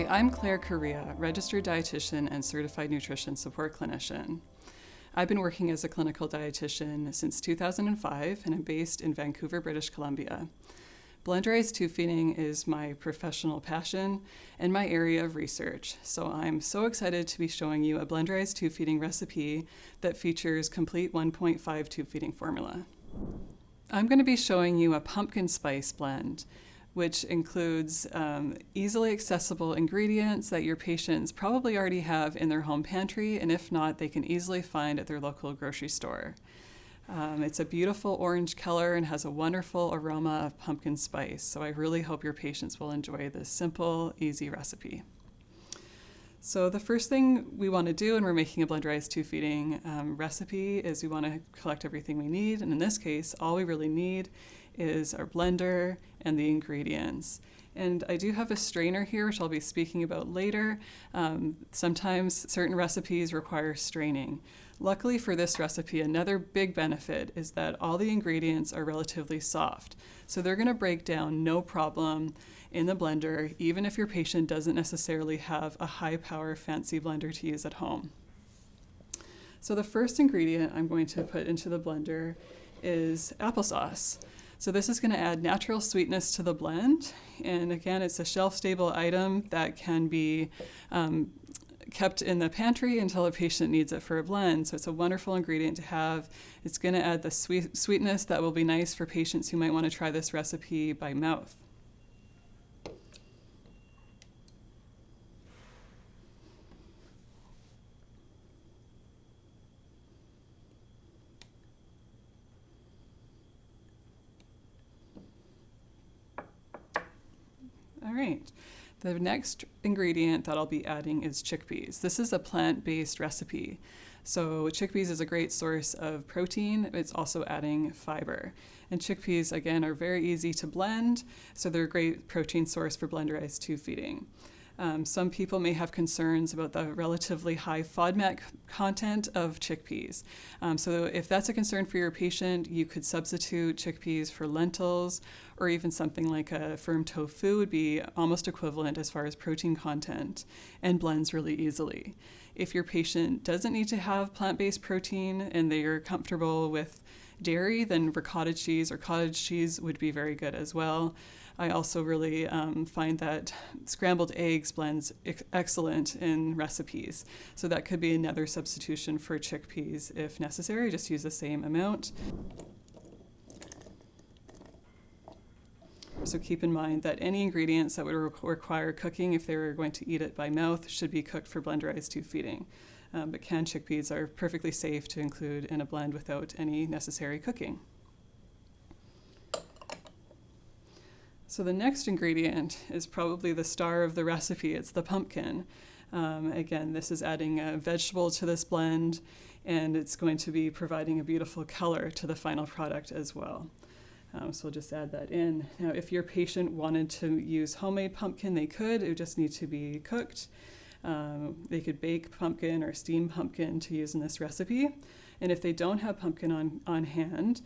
Hi, I'm Claire Kariya, registered dietitian and certified nutrition support clinician. I've been working as a clinical dietitian since 2005 and I'm based in Vancouver, British Columbia. Blenderized tube feeding is my professional passion and my area of research, so I'm so excited to be showing you a blenderized tube feeding recipe that features complete 1.5 tube feeding formula. I'm going to be showing you a pumpkin spice blend, which includes easily accessible ingredients that your patients probably already have in their home pantry, and if not, they can easily find at their local grocery store. It's a beautiful orange color and has a wonderful aroma of pumpkin spice, so I really hope your patients will enjoy this simple, easy recipe. So the first thing we want to do when we're making a blenderized tube feeding recipe is we want to collect everything we need, and in this case, all we really need is our blender and the ingredients. And I do have a strainer here, which I'll be speaking about later. Sometimes certain recipes require straining. Luckily for this recipe, another big benefit is that all the ingredients are relatively soft. So they're going to break down no problem in the blender, even if your patient doesn't necessarily have a high power fancy blender to use at home. So the first ingredient I'm going to put into the blender is applesauce. So this is going to add natural sweetness to the blend, and again, it's a shelf-stable item that can be kept in the pantry until a patient needs it for a blend. So it's a wonderful ingredient to have. It's going to add the sweetness that will be nice for patients who might want to try this recipe by mouth. All right, the next ingredient that I'll be adding is chickpeas. This is a plant-based recipe. So chickpeas is a great source of protein. It's also adding fiber. And chickpeas, again, are very easy to blend, so they're a great protein source for blenderized tube feeding. Some people may have concerns about the relatively high FODMAP content of chickpeas. So if that's a concern for your patient, you could substitute chickpeas for lentils, or even something like a firm tofu would be almost equivalent as far as protein content and blends really easily. If your patient doesn't need to have plant-based protein and they are comfortable with dairy, then ricotta cheese or cottage cheese would be very good as well. I also really find that scrambled eggs blends excellent in recipes. So that could be another substitution for chickpeas if necessary. Just use the same amount. So keep in mind that any ingredients that would require cooking if they were going to eat it by mouth should be cooked for blenderized tube feeding. But canned chickpeas are perfectly safe to include in a blend without any necessary cooking. So the next ingredient is probably the star of the recipe. It's the pumpkin. Again, this is adding a vegetable to this blend, and it's going to be providing a beautiful color to the final product as well. So we'll just add that in. Now, if your patient wanted to use homemade pumpkin, they could. It would just need to be cooked. They could bake pumpkin or steam pumpkin to use in this recipe. And if they don't have pumpkin on hand,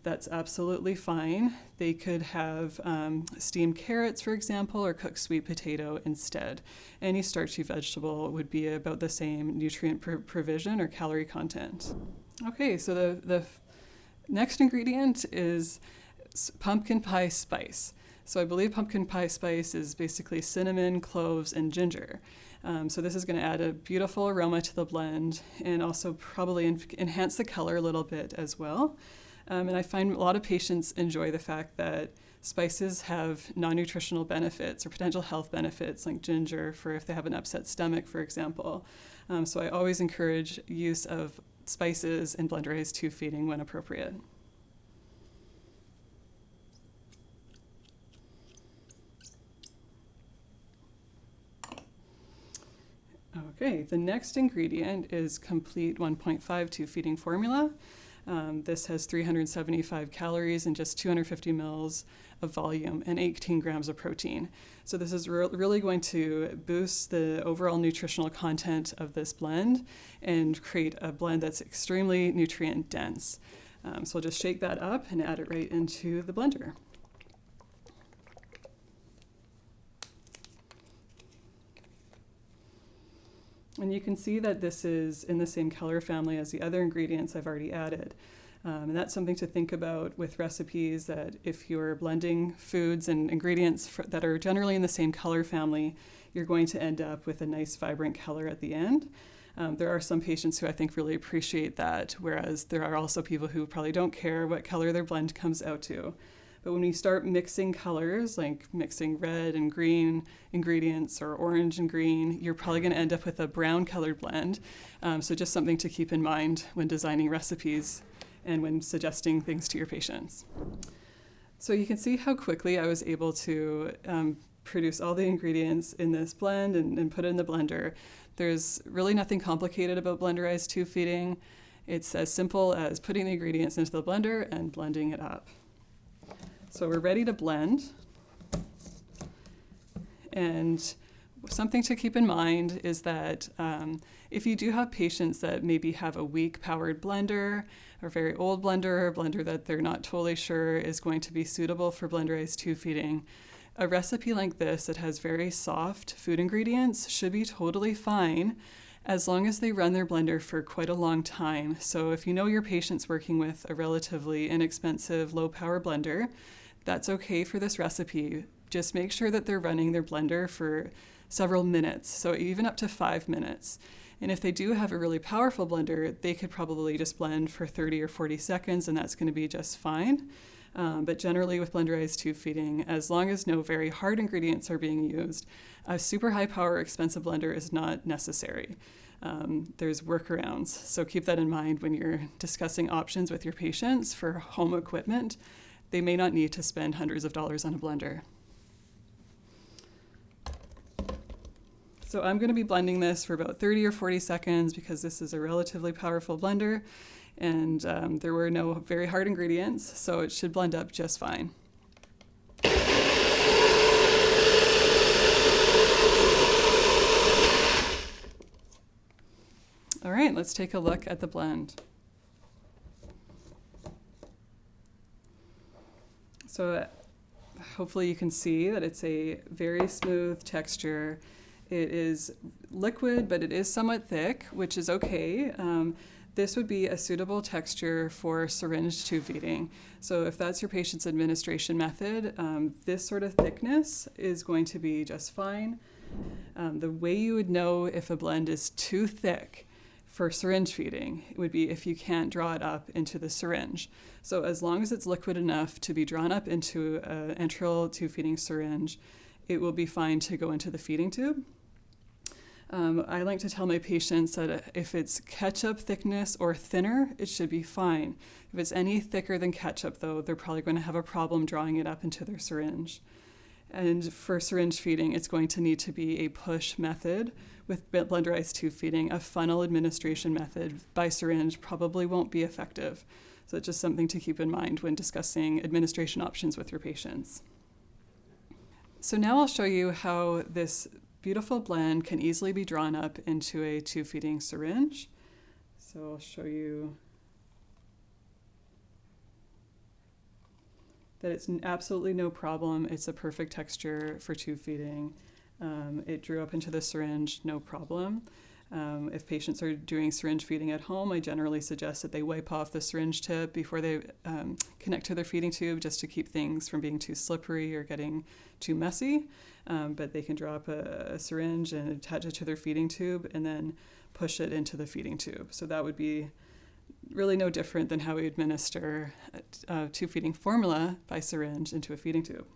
that's absolutely fine. They could have steamed carrots, for example, or cooked sweet potato instead. Any starchy vegetable would be about the same nutrient provision or calorie content. Okay, so the next ingredient is pumpkin pie spice. So I believe pumpkin pie spice is basically cinnamon, cloves, and ginger. So this is going to add a beautiful aroma to the blend and also probably enhance the color a little bit as well. And I find a lot of patients enjoy the fact that spices have non-nutritional benefits or potential health benefits, like ginger for if they have an upset stomach, for example. So I always encourage use of spices in blenderized tube feeding when appropriate. Okay, the next ingredient is complete 1.5 tube feeding formula. This has 375 calories and just 250 mils of volume and 18 grams of protein. So this is really going to boost the overall nutritional content of this blend and create a blend that's extremely nutrient dense. So we'll just shake that up and add it right into the blender. And you can see that this is in the same color family as the other ingredients I've already added. And that's something to think about with recipes, that if you're blending foods and ingredients that are generally in the same color family, you're going to end up with a nice vibrant color at the end. There are some patients who I think really appreciate that, whereas there are also people who probably don't care what color their blend comes out to. But when we start mixing colors, like mixing red and green ingredients or orange and green, you're probably going to end up with a brown colored blend. So just something to keep in mind when designing recipes and when suggesting things to your patients. So you can see how quickly I was able to produce all the ingredients in this blend and put it in the blender. There's really nothing complicated about blenderized tube feeding. It's as simple as putting the ingredients into the blender and blending it up. So we're ready to blend. And something to keep in mind is that if you do have patients that maybe have a weak powered blender or very old blender, or a blender that they're not totally sure is going to be suitable for blenderized tube feeding, a recipe like this that has very soft food ingredients should be totally fine as long as they run their blender for quite a long time. So if you know your patient's working with a relatively inexpensive low power blender, that's okay for this recipe. Just make sure that they're running their blender for several minutes, so even up to 5 minutes. And if they do have a really powerful blender, they could probably just blend for 30 or 40 seconds, and that's going to be just fine. But generally with blenderized tube feeding, as long as no very hard ingredients are being used, a super high power expensive blender is not necessary. There's workarounds, so keep that in mind when you're discussing options with your patients for home equipment. They may not need to spend hundreds of dollars on a blender. So I'm going to be blending this for about 30 or 40 seconds because this is a relatively powerful blender, and there were no very hard ingredients, so it should blend up just fine. All right, let's take a look at the blend. So hopefully you can see that it's a very smooth texture. It is liquid, but it is somewhat thick, which is okay. This would be a suitable texture for syringe tube feeding. So if that's your patient's administration method, this sort of thickness is going to be just fine. The way you would know if a blend is too thick for syringe feeding would be if you can't draw it up into the syringe. So as long as it's liquid enough to be drawn up into an enteral tube feeding syringe, it will be fine to go into the feeding tube. I like to tell my patients that if it's ketchup thickness or thinner, it should be fine. If it's any thicker than ketchup, though, they're probably going to have a problem drawing it up into their syringe. And for syringe feeding, it's going to need to be a push method. With blenderized tube feeding, a funnel administration method by syringe probably won't be effective. So it's just something to keep in mind when discussing administration options with your patients. So now I'll show you how this beautiful blend can easily be drawn up into a tube feeding syringe. So I'll show you that it's absolutely no problem. It's a perfect texture for tube feeding. It drew up into the syringe, no problem. If patients are doing syringe feeding at home, I generally suggest that they wipe off the syringe tip before they connect to their feeding tube, just to keep things from being too slippery or getting too messy. But they can draw up a syringe and attach it to their feeding tube and then push it into the feeding tube. So that would be really no different than how we administer tube feeding formula by syringe into a feeding tube.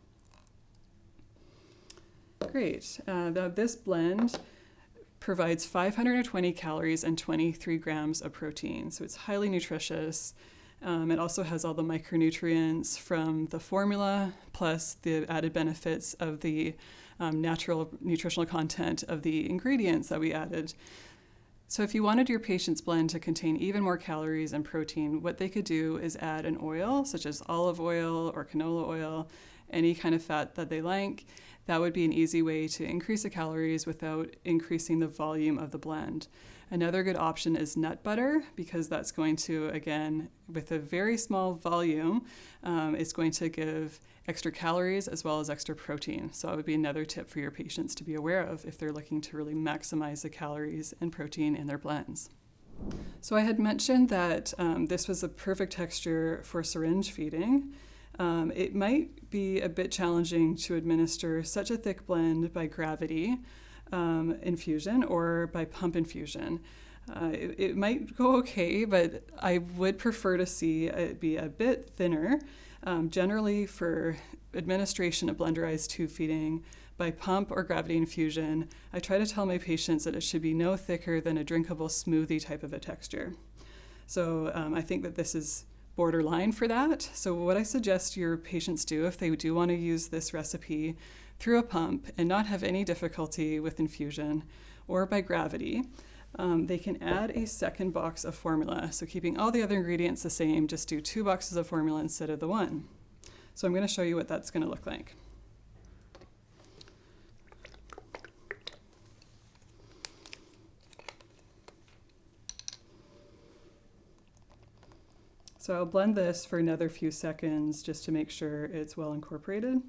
Great. Now this blend provides 520 calories and 23 grams of protein, so it's highly nutritious. It also has all the micronutrients from the formula, plus the added benefits of the natural nutritional content of the ingredients that we added. So if you wanted your patient's blend to contain even more calories and protein, what they could do is add an oil, such as olive oil or canola oil, any kind of fat that they like. That would be an easy way to increase the calories without increasing the volume of the blend. Another good option is nut butter, because that's going to, again, with a very small volume, it's going to give extra calories as well as extra protein. So that would be another tip for your patients to be aware of if they're looking to really maximize the calories and protein in their blends. So I had mentioned that this was a perfect texture for syringe feeding. It might be a bit challenging to administer such a thick blend by gravity infusion or by pump infusion. It might go okay, but I would prefer to see it be a bit thinner. Generally, for administration of blenderized tube feeding by pump or gravity infusion, I try to tell my patients that it should be no thicker than a drinkable smoothie type of a texture. So I think that this is borderline for that. So what I suggest your patients do if they do want to use this recipe through a pump and not have any difficulty with infusion or by gravity, they can add a second box of formula. So keeping all the other ingredients the same, just do 2 boxes of formula instead of the 1. So I'm going to show you what that's going to look like. So I'll blend this for another few seconds just to make sure it's well incorporated.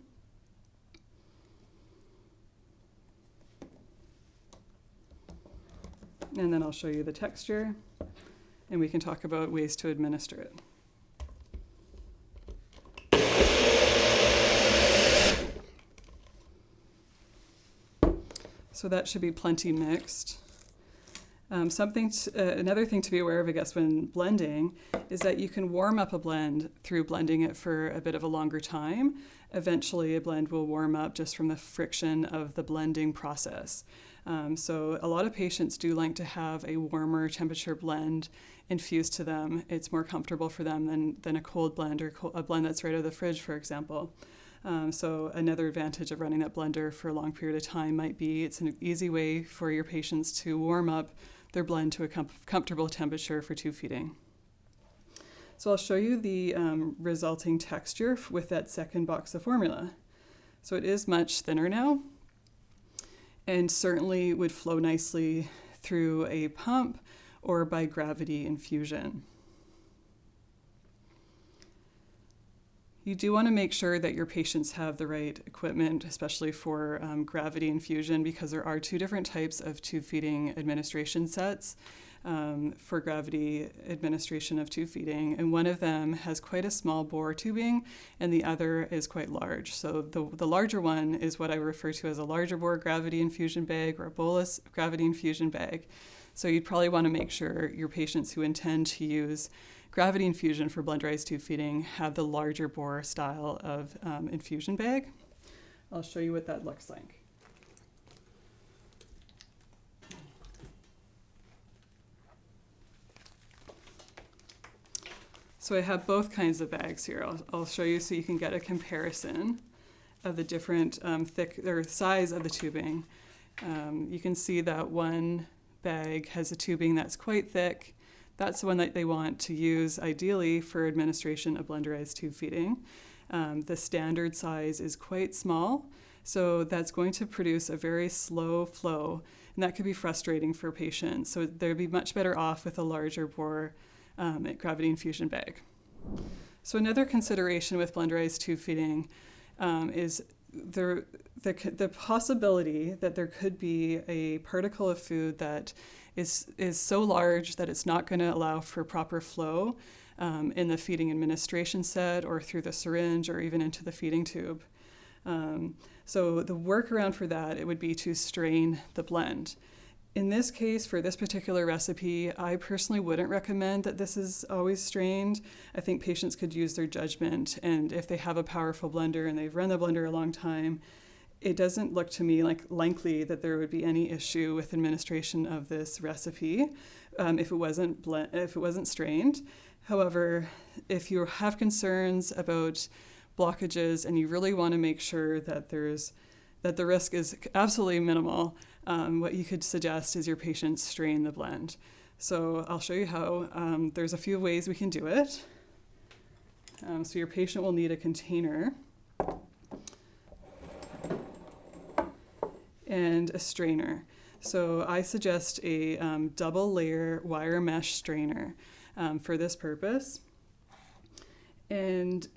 And then I'll show you the texture, and we can talk about ways to administer it. So that should be plenty mixed. Another thing to be aware of, I guess, when blending is that you can warm up a blend through blending it for a bit of a longer time. Eventually, a blend will warm up just from the friction of the blending process. So a lot of patients do like to have a warmer temperature blend infused to them. It's more comfortable for them than a cold blend or a blend that's right out of the fridge, for example. So another advantage of running that blender for a long period of time might be it's an easy way for your patients to warm up their blend to a comfortable temperature for tube feeding. So I'll show you the resulting texture with that second box of formula. So it is much thinner now, and certainly would flow nicely through a pump or by gravity infusion. You do want to make sure that your patients have the right equipment, especially for gravity infusion, because there are 2 different types of tube feeding administration sets for gravity administration of tube feeding. And one of them has quite a small bore tubing, and the other is quite large. So the larger one is what I refer to as a larger bore gravity infusion bag or a bolus gravity infusion bag. So you'd probably want to make sure your patients who intend to use gravity infusion for blenderized tube feeding have the larger bore style of infusion bag. I'll show you what that looks like. So I have both kinds of bags here. I'll show you so you can get a comparison of the different size of the tubing. You can see that one bag has a tubing that's quite thick. That's the one that they want to use ideally for administration of blenderized tube feeding. The standard size is quite small, so that's going to produce a very slow flow, and that could be frustrating for patients. So they'd be much better off with a larger bore gravity infusion bag. So another consideration with blenderized tube feeding is the possibility that there could be a particle of food that is so large that it's not going to allow for proper flow in the feeding administration set or through the syringe or even into the feeding tube. So the workaround for that, it would be to strain the blend. In this case, for this particular recipe, I personally wouldn't recommend that this is always strained. I think patients could use their judgment, and if they have a powerful blender and they've run the blender a long time, it doesn't look to me like likely that there would be any issue with administration of this recipe if it wasn't strained. However, if you have concerns about blockages and you really want to make sure that the risk is absolutely minimal, what you could suggest is your patients strain the blend. So I'll show you how. There's a few ways we can do it. So your patient will need a container and a strainer. So I suggest a double layer wire mesh strainer for this purpose. And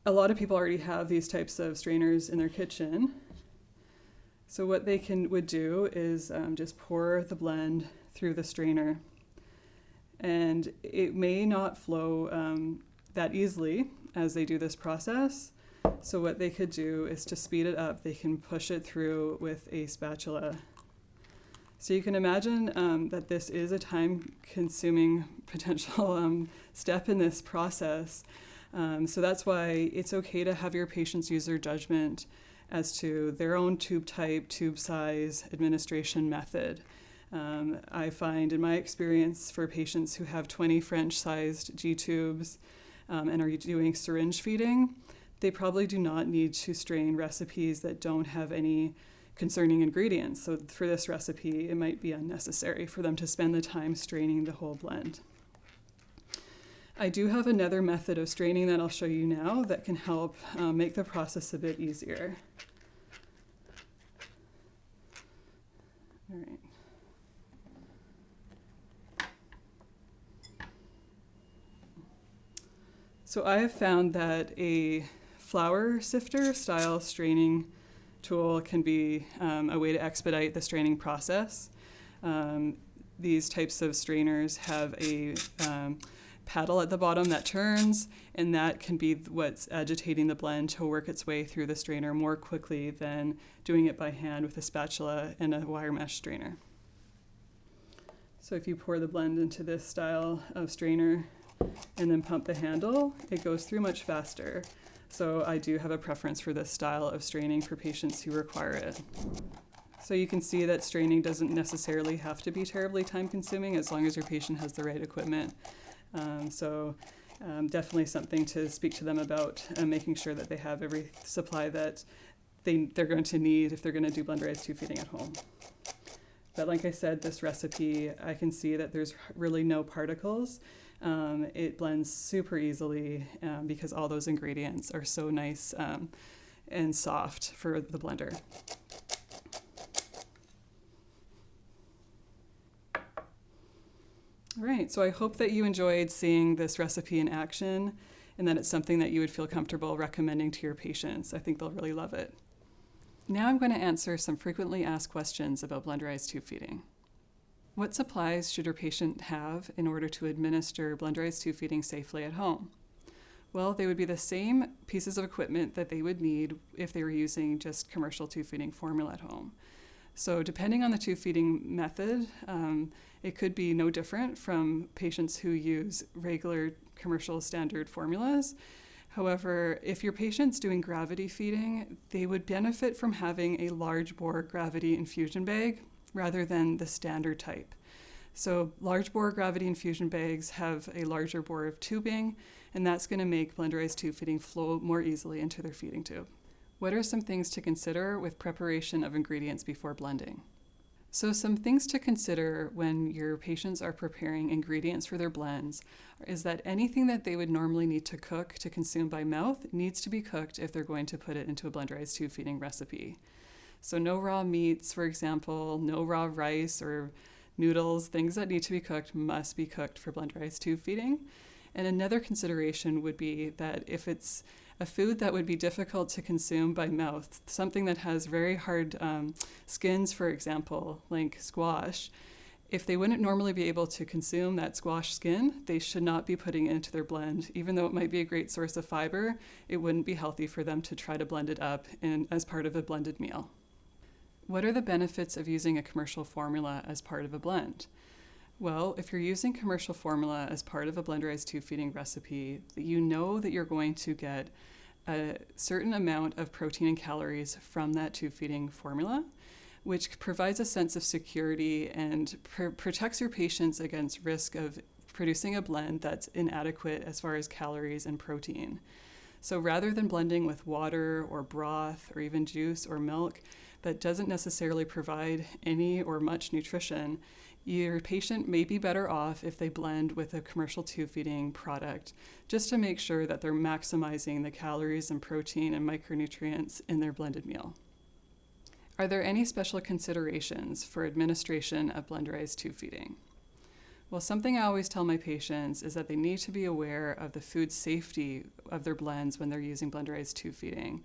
a lot of people already have these types of strainers in their kitchen. So what they would do is just pour the blend through the strainer. And it may not flow that easily as they do this process. So what they could do is to speed it up, they can push it through with a spatula. So you can imagine that this is a time-consuming potential step in this process. So that's why it's okay to have your patients use their judgment as to their own tube type, tube size, administration method. I find in my experience for patients who have 20 French-sized G-tubes and are doing syringe feeding, they probably do not need to strain recipes that don't have any concerning ingredients. So for this recipe, it might be unnecessary for them to spend the time straining the whole blend. I do have another method of straining that I'll show you now that can help make the process a bit easier. All right. So I have found that a flour sifter style straining tool can be a way to expedite the straining process. These types of strainers have a paddle at the bottom that turns, and that can be what's agitating the blend to work its way through the strainer more quickly than doing it by hand with a spatula and a wire mesh strainer. So if you pour the blend into this style of strainer and then pump the handle, it goes through much faster. So I do have a preference for this style of straining for patients who require it. So you can see that straining doesn't necessarily have to be terribly time-consuming as long as your patient has the right equipment. Definitely something to speak to them about, making sure that they have every supply that they're going to need if they're going to do blenderized tube feeding at home. But like I said, this recipe, I can see that there's really no particles. It blends super easily because all those ingredients are so nice and soft for the blender. All right, so I hope that you enjoyed seeing this recipe in action and that it's something that you would feel comfortable recommending to your patients. I think they'll really love it. Now I'm going to answer some frequently asked questions about blenderized tube feeding. What supplies should your patient have in order to administer blenderized tube feeding safely at home? Well, they would be the same pieces of equipment that they would need if they were using just commercial tube feeding formula at home. So depending on the tube feeding method, it could be no different from patients who use regular commercial standard formulas. However, if your patient's doing gravity feeding, they would benefit from having a large bore gravity infusion bag rather than the standard type. So large bore gravity infusion bags have a larger bore of tubing, and that's going to make blenderized tube feeding flow more easily into their feeding tube. What are some things to consider with preparation of ingredients before blending? So some things to consider when your patients are preparing ingredients for their blends is that anything that they would normally need to cook to consume by mouth needs to be cooked if they're going to put it into a blenderized tube feeding recipe. So no raw meats, for example, no raw rice or noodles, things that need to be cooked must be cooked for blenderized tube feeding. And another consideration would be that if it's a food that would be difficult to consume by mouth, something that has very hard skins, for example, like squash, if they wouldn't normally be able to consume that squash skin, they should not be putting it into their blend. Even though it might be a great source of fiber, it wouldn't be healthy for them to try to blend it up as part of a blended meal. What are the benefits of using a commercial formula as part of a blend? Well, if you're using commercial formula as part of a blenderized tube feeding recipe, you know that you're going to get a certain amount of protein and calories from that tube feeding formula, which provides a sense of security and protects your patients against risk of producing a blend that's inadequate as far as calories and protein. So rather than blending with water or broth or even juice or milk that doesn't necessarily provide any or much nutrition, your patient may be better off if they blend with a commercial tube feeding product, just to make sure that they're maximizing the calories and protein and micronutrients in their blended meal. Are there any special considerations for administration of blenderized tube feeding? Well, something I always tell my patients is that they need to be aware of the food safety of their blends when they're using blenderized tube feeding.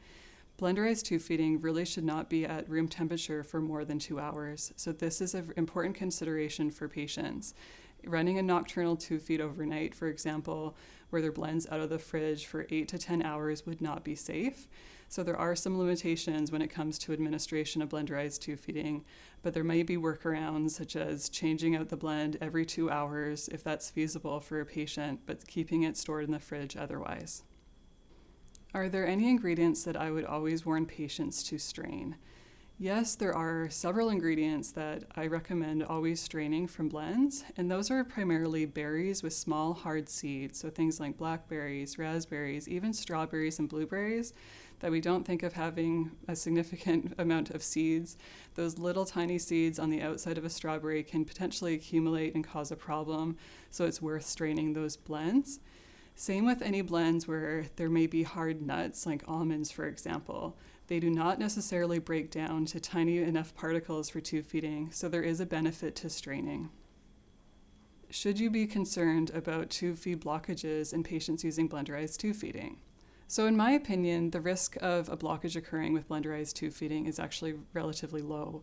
Blenderized tube feeding really should not be at room temperature for more than 2 hours, so this is an important consideration for patients. Running a nocturnal tube feed overnight, for example, where their blends out of the fridge for 8 to 10 hours would not be safe. So there are some limitations when it comes to administration of blenderized tube feeding, but there may be workarounds such as changing out the blend every 2 hours if that's feasible for a patient, but keeping it stored in the fridge otherwise. Are there any ingredients that I would always warn patients to strain? Yes, there are several ingredients that I recommend always straining from blends, and those are primarily berries with small hard seeds, so things like blackberries, raspberries, even strawberries and blueberries that we don't think of having a significant amount of seeds. Those little tiny seeds on the outside of a strawberry can potentially accumulate and cause a problem, so it's worth straining those blends. Same with any blends where there may be hard nuts, like almonds, for example. They do not necessarily break down to tiny enough particles for tube feeding, so there is a benefit to straining. Should you be concerned about tube feed blockages in patients using blenderized tube feeding? So in my opinion, the risk of a blockage occurring with blenderized tube feeding is actually relatively low.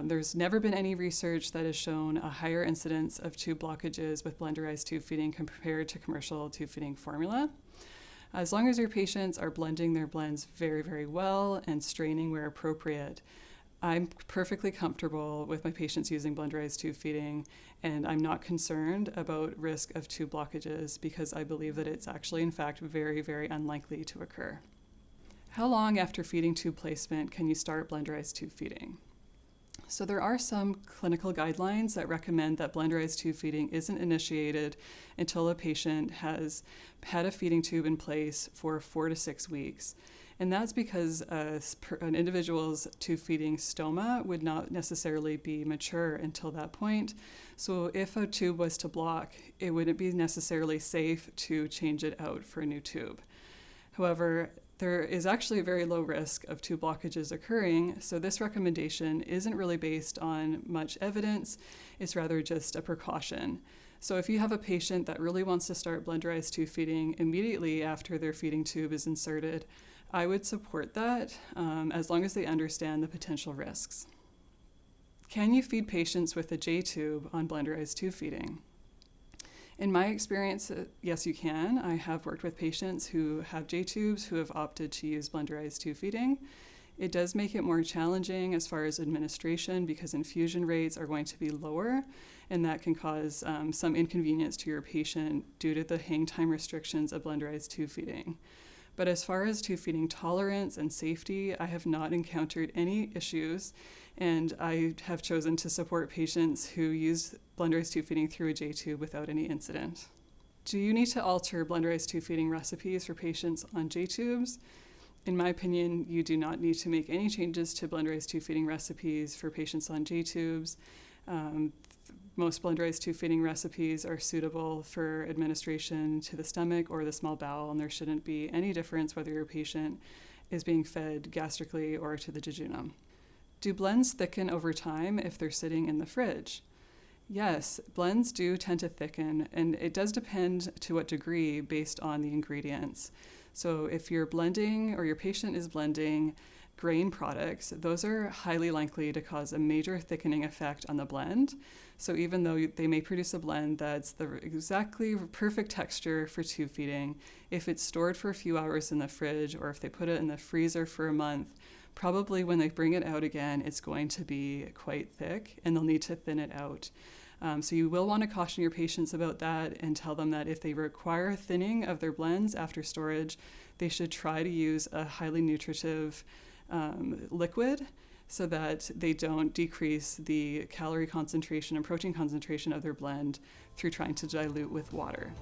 There's never been any research that has shown a higher incidence of tube blockages with blenderized tube feeding compared to commercial tube feeding formula. As long as your patients are blending their blends very, very well and straining where appropriate, I'm perfectly comfortable with my patients using blenderized tube feeding, and I'm not concerned about risk of tube blockages because I believe that it's actually, in fact, very, very unlikely to occur. How long after feeding tube placement can you start blenderized tube feeding? So there are some clinical guidelines that recommend that blenderized tube feeding isn't initiated until a patient has had a feeding tube in place for 4 to 6 weeks. And that's because an individual's tube feeding stoma would not necessarily be mature until that point. So if a tube was to block, it wouldn't be necessarily safe to change it out for a new tube. However, there is actually a very low risk of tube blockages occurring, so this recommendation isn't really based on much evidence, it's rather just a precaution. So if you have a patient that really wants to start blenderized tube feeding immediately after their feeding tube is inserted, I would support that as long as they understand the potential risks. Can you feed patients with a J-tube on blenderized tube feeding? In my experience, yes, you can. I have worked with patients who have J-tubes who have opted to use blenderized tube feeding. It does make it more challenging as far as administration because infusion rates are going to be lower, and that can cause some inconvenience to your patient due to the hang time restrictions of blenderized tube feeding. But as far as tube feeding tolerance and safety, I have not encountered any issues, and I have chosen to support patients who use blenderized tube feeding through a J-tube without any incident. Do you need to alter blenderized tube feeding recipes for patients on J-tubes? In my opinion, you do not need to make any changes to blenderized tube feeding recipes for patients on J-tubes. Most blenderized tube feeding recipes are suitable for administration to the stomach or the small bowel, and there shouldn't be any difference whether your patient is being fed gastrically or to the jejunum. Do blends thicken over time if they're sitting in the fridge? Yes, blends do tend to thicken, and it does depend to what degree based on the ingredients. So if you're blending or your patient is blending grain products, those are highly likely to cause a major thickening effect on the blend. So even though they may produce a blend that's the exactly perfect texture for tube feeding, if it's stored for a few hours in the fridge or if they put it in the freezer for a month, probably when they bring it out again, it's going to be quite thick and they'll need to thin it out. So you will want to caution your patients about that and tell them that if they require thinning of their blends after storage, they should try to use a highly nutritive liquid so that they don't decrease the calorie concentration and protein concentration of their blend through trying to dilute with water.